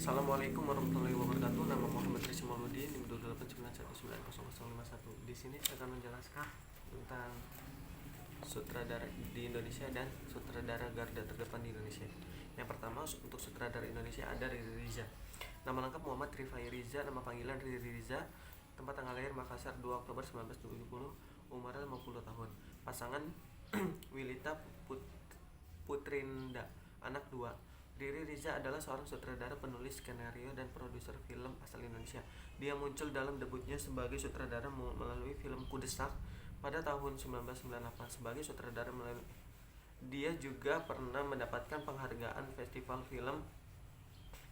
Assalamualaikum warahmatullahi wabarakatuh. Nama Muhammad Rizky Mauludi, NIM 289190051. Di sini saya akan menjelaskan tentang sutradara di Indonesia dan sutradara garda terdepan di Indonesia. Yang pertama, untuk sutradara Indonesia ada Riri Riza. Nama lengkap Muhammad Rifai Riza, nama panggilan Riri Riza. Tempat tanggal lahir Makassar 2 Oktober 1970, umur 50 tahun. Pasangan Wilita Putrinda, anak 2. Riri Riza adalah seorang sutradara, penulis skenario, dan produser film asal Indonesia. Dia muncul dalam debutnya sebagai sutradara melalui film Kudesak pada tahun 1998 sebagai sutradara melalui. Dia juga pernah mendapatkan penghargaan Festival Film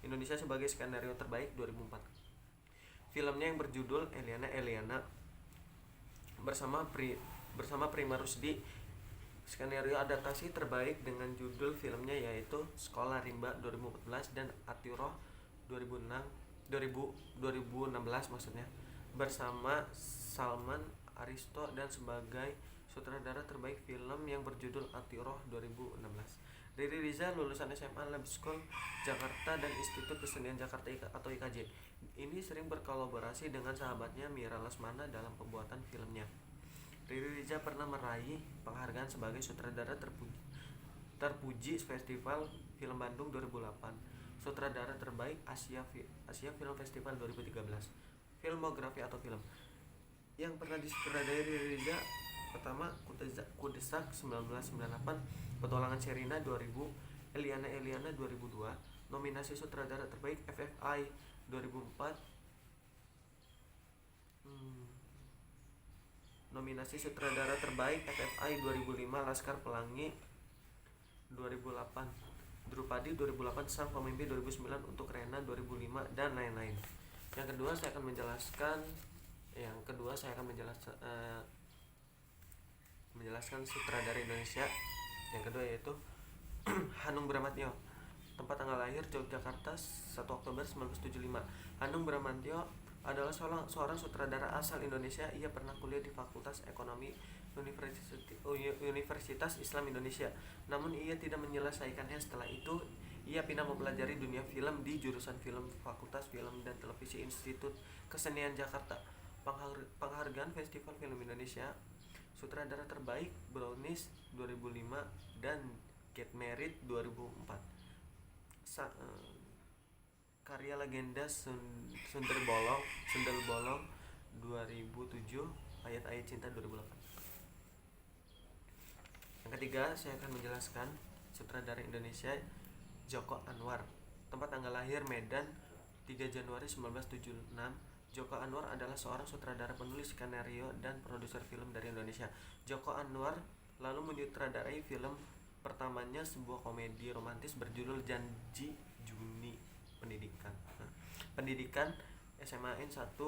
Indonesia sebagai skenario terbaik 2004. Filmnya yang berjudul Eliana bersama Prima Rusdi. Skenario adaptasi terbaik dengan judul filmnya yaitu Sekolah Rimba 2014 dan Atiroh 2016 maksudnya, bersama Salman Aristo, dan sebagai sutradara terbaik film yang berjudul Atiroh 2016. Riri Riza lulusan SMA Lab School Jakarta dan Institut Kesenian Jakarta atau IKJ. Ini sering berkolaborasi dengan sahabatnya Mira Lesmana dalam pembuatan filmnya. Riri Riza pernah meraih penghargaan sebagai sutradara terpuji Festival Film Bandung 2008, sutradara terbaik Asia Film Festival 2013. Filmografi atau film yang pernah disutradarai Riri Riza: pertama, Kudesak 1998, Petualangan Sherina 2000, Eliana 2002. Nominasi sutradara terbaik FFI 2004. Nominasi sutradara terbaik FFI 2005, Laskar Pelangi 2008, Drupadi 2008, Sang Pemimpi 2009, Untuk Rena 2005, dan lain-lain. Yang kedua saya akan menjelaskan sutradara Indonesia. Yang kedua yaitu Hanung Bramantyo. Tempat tanggal lahir Yogyakarta 1 Oktober 1975. Hanung Bramantyo adalah seorang sutradara asal Indonesia. Ia pernah kuliah di Fakultas Ekonomi Universitas Islam Indonesia. Namun ia tidak menyelesaikannya. Setelah itu ia pindah mempelajari dunia film di jurusan film Fakultas Film dan Televisi Institut Kesenian Jakarta. Penghargaan Festival Film Indonesia, sutradara terbaik Brownies 2005 dan Get Married 2004. Karya legenda Sundel Bolong 2007, Ayat-ayat Cinta 2008. Yang ketiga saya akan menjelaskan sutradara Indonesia Joko Anwar. Tempat tanggal lahir Medan 3 Januari 1976. Joko Anwar adalah seorang sutradara, penulis skenario, dan produser film dari Indonesia. Joko Anwar lalu menyutradarai film pertamanya, sebuah komedi romantis berjudul Janji Juni. Pendidikan SMAN 1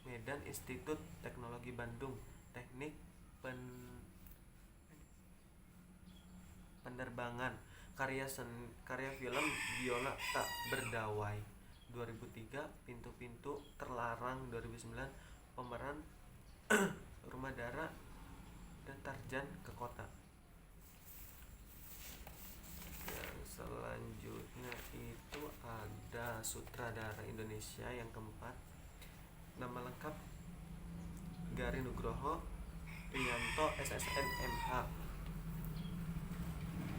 Medan, Institut Teknologi Bandung, Teknik Penerbangan. Karya film Biola Tak Berdawai 2003, Pintu-pintu Terlarang 2009, pemeran Rumah Dara dan Tarjan ke Kota. Selanjutnya itu ada sutradara Indonesia yang keempat. Nama lengkap Gari Nugroho Priyanto, SSN, MH.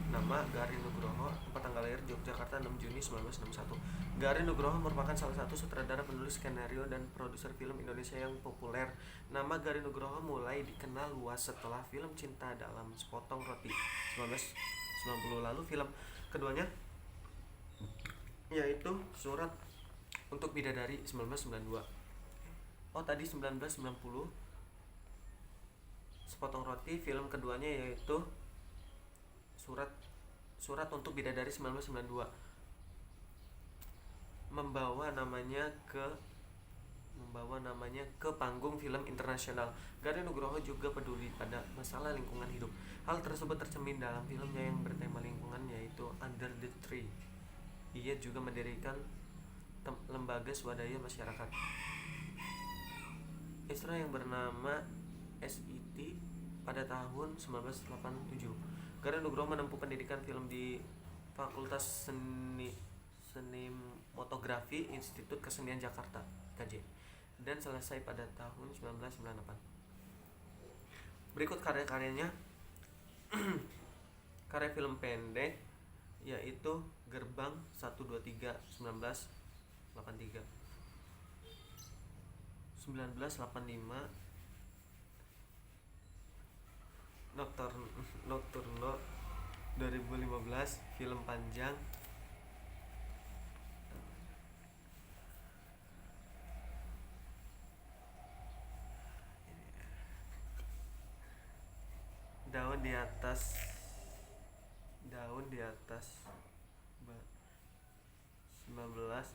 Nama Gari Nugroho, tempat tanggal lahir Yogyakarta 6 Juni 1961. Gari Nugroho merupakan salah satu sutradara, penulis skenario, dan produser film Indonesia yang populer. Nama Gari Nugroho mulai dikenal luas setelah film Cinta Dalam Sepotong Roti 1990 lalu. Film keduanya yaitu Surat untuk Bidadari 1992. 1990 Sepotong Roti. Film keduanya yaitu Surat untuk Bidadari 1992, membawa namanya ke panggung film internasional. Gari Nugroho juga peduli pada masalah lingkungan hidup. Hal tersebut tercermin dalam filmnya yang bertema lingkungan yaitu Under the Tree. Ia juga mendirikan lembaga swadaya masyarakat Isra yang bernama SIT pada tahun 1987. Gari Nugroho menempuh pendidikan film di Fakultas Sinematografi Institut Kesenian Jakarta (IKJ) dan selesai pada tahun 1998. Berikut karya-karyanya. Karya film pendek yaitu Gerbang 123 1983, 1985 Nocturno 2015 film panjang Daun di atas 1998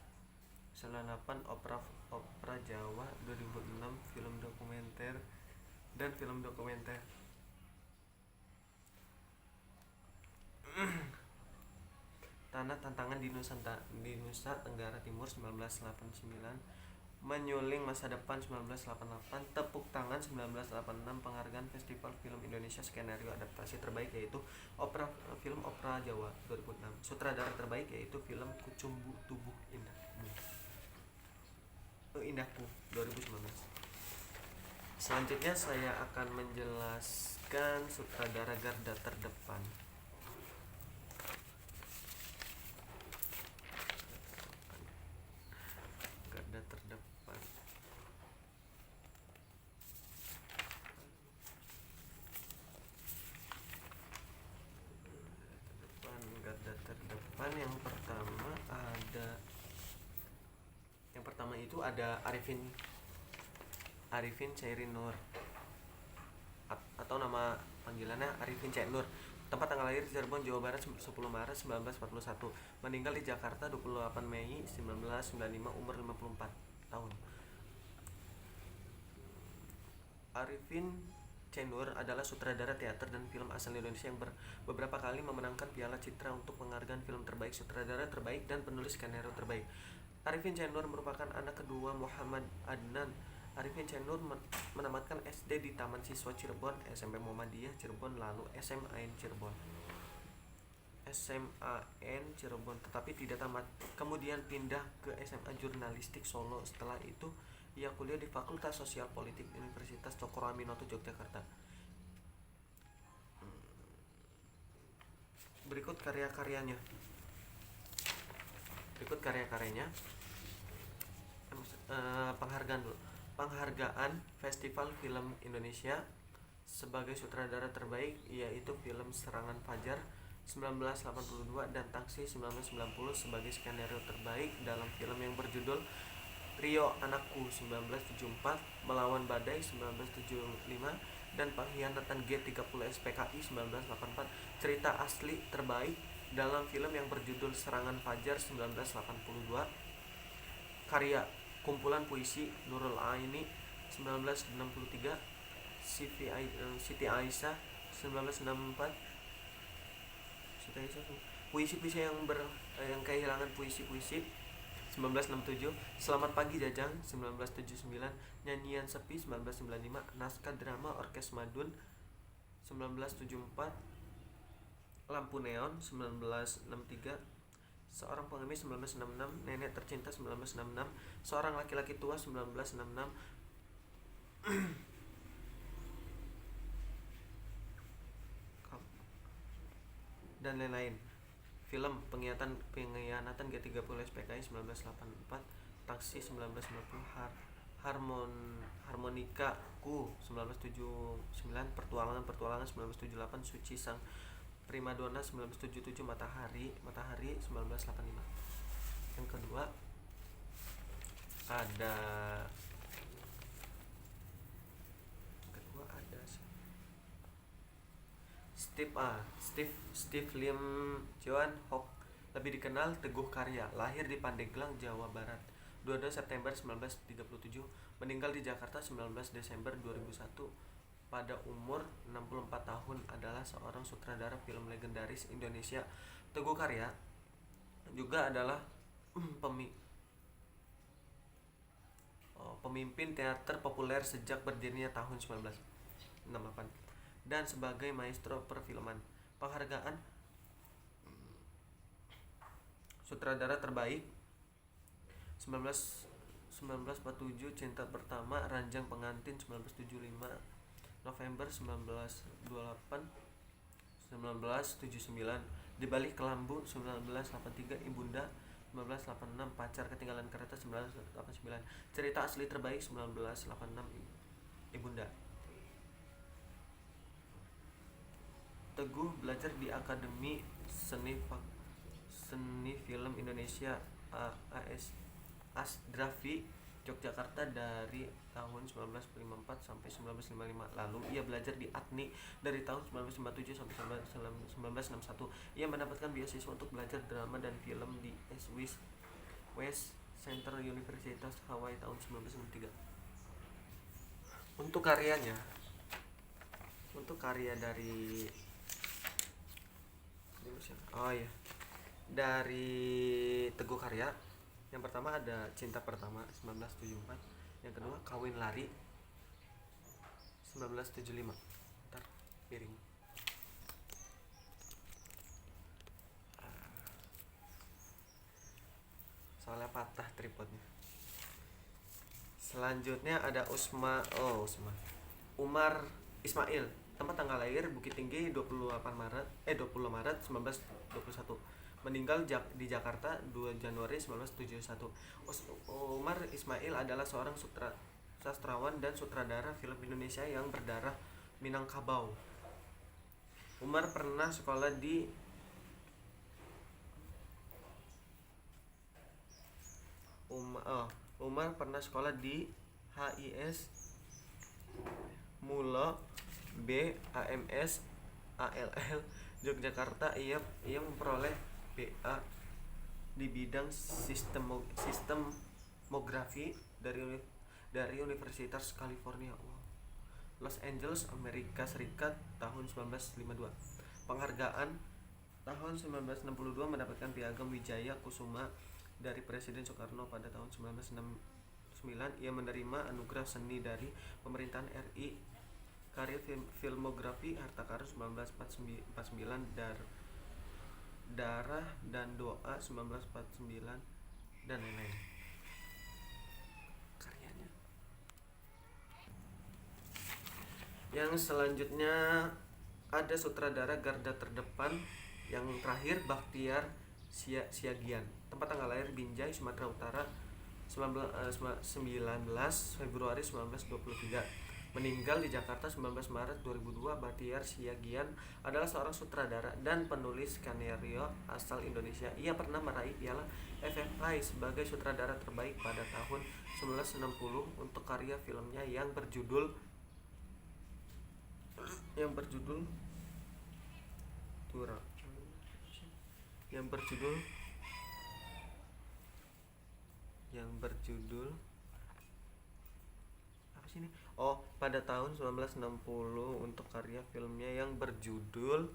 Opera Jawa 2006 film dokumenter dan film dokumenter. Tanah Tantangan di Nusa Tenggara Timur 1989, Menyuling Masa Depan 1988, Tepuk Tangan 1986, Penghargaan Festival Film Indonesia Skenario Adaptasi Terbaik yaitu film Opera Jawa 2006. Sutradara terbaik yaitu film Kucumbu Tubuh Indahku 2019. Selanjutnya saya akan menjelaskan sutradara garda terdepan. Yang pertama itu ada Arifin Chairi Nur atau nama panggilannya Arifin C. Nur. Tempat tanggal lahir Cirebon, Jawa Barat 10 Maret 1941. Meninggal di Jakarta 28 Mei 1995, umur 54 tahun. Arifin C. Nur adalah sutradara teater dan film asal Indonesia yang beberapa kali memenangkan Piala Citra untuk penghargaan film terbaik, sutradara terbaik, dan penulis skenario terbaik. Arifin C. Nur merupakan anak kedua Muhammad Adnan. Arifin C. Nur menamatkan SD di Taman Siswa Cirebon, SMP Muhammadiyah Cirebon, lalu SMAN Cirebon, tetapi tidak tamat. Kemudian pindah ke SMA Jurnalistik Solo. Setelah itu ia kuliah di Fakultas Sosial Politik Universitas Cokro Aminoto Yogyakarta. Berikut karya-karyanya. Penghargaan Festival Film Indonesia sebagai sutradara terbaik yaitu film Serangan Fajar 1982 dan Taksi 1990 sebagai skenario terbaik dalam film yang berjudul Rio Anakku 1974, Melawan Badai 1975, dan Pengkhianatan G30 SPKI 1984. Cerita asli terbaik dalam film yang berjudul Serangan Fajar 1982. Karya kumpulan puisi Nurul Aini 1963, Siti Aisyah 1964. Puisi-puisi yang kehilangan puisi-puisi 1967, Selamat Pagi Jajang 1979, Nyanyian Sepi 1995, Naskah Drama Orkes Madun 1974, Lampu Neon 1963, Seorang Pengemis 1966, Nenek Tercinta 1966, Seorang Laki-laki Tua 1966, dan lain-lain. Film Pengkhianatan G30 SPKI 1984, Taksi 1990, Harmonika Ku 1979, Pertualangan 1978, Suci Sang Primadona 1977, Matahari 1985. Yang kedua ada Steve Lim Joan Hock, lebih dikenal Teguh Karya, lahir di Pandeglang, Jawa Barat 22 September 1937, meninggal di Jakarta 19 Desember 2001 pada umur 64 tahun, adalah seorang sutradara film legendaris Indonesia. Teguh Karya juga adalah pemimpin teater populer sejak berdirinya tahun 1968 dan sebagai maestro perfilman. Penghargaan Sutradara terbaik 1947 Cinta Pertama, Ranjang Pengantin 1975, November 1928, 1979, Di Balik Kelambu 1983, Ibunda 1986, Pacar Ketinggalan Kereta 1989, Cerita Asli Terbaik 1986, Ibunda. Teguh belajar di Akademi Seni Film Indonesia Asdrafi Yogyakarta dari tahun 1954 sampai 1955. Lalu ia belajar di ATNI dari tahun 1957 sampai 1961. Ia mendapatkan beasiswa untuk belajar drama dan film di West Center Universitas Hawaii tahun 1963. Untuk karya dari Teguh Karya, yang pertama ada Cinta Pertama 1974, yang kedua Kawin Lari 1975. Ntar piring. Soalnya patah tripodnya. Selanjutnya ada Umar Ismail. Tempat tanggal lahir Bukit Tinggi 20 Maret 1921. Meninggal di Jakarta 2 Januari 1971. Umar Ismail adalah seorang sastrawan dan sutradara film Indonesia yang berdarah Minangkabau. Umar pernah sekolah di HIS Mulo BAMS ALL Yogyakarta. Ia memperoleh BA di bidang sistemografi dari Universitas California Los Angeles, Amerika Serikat tahun 1952. Penghargaan tahun 1962 mendapatkan Piagam Wijaya Kusuma dari Presiden Soekarno. Pada tahun 1969 ia menerima anugerah seni dari pemerintahan RI. Karya filmografi Harta Karun 1949, Darah dan Doa 1949, dan lain-lain. Karyanya. Yang selanjutnya ada sutradara garda terdepan yang terakhir Bakhtiar Siagian. Tempat tanggal lahir Binjai, Sumatera Utara 19 Februari 1923. Meninggal di Jakarta 19 Maret 2002. Bakhtiar Siagian adalah seorang sutradara dan penulis skenario asal Indonesia. Ia pernah meraih piala FFI sebagai sutradara terbaik pada tahun 1960 untuk karya filmnya yang berjudul apa sih ini? Pada tahun 1960 untuk karya filmnya yang berjudul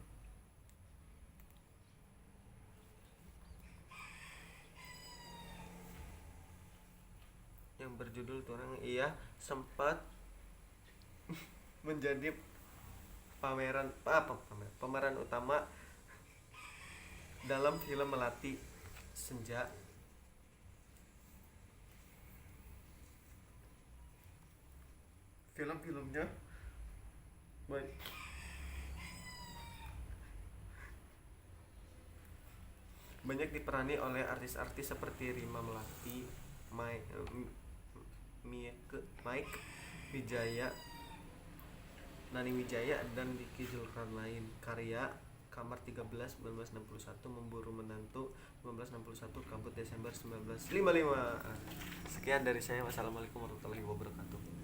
ia sempat menjadi pemeran utama dalam film Melati Senja. Film-filmnya banyak diperani oleh artis-artis seperti Rima Melati, Mike Wijaya, Nani Wijaya, dan Diki Zulkarnain. Karya Kamar 13 1961, Memburu Menantu 1961, Kabut Desember 1955. Sekian dari saya. Wassalamualaikum warahmatullahi wabarakatuh.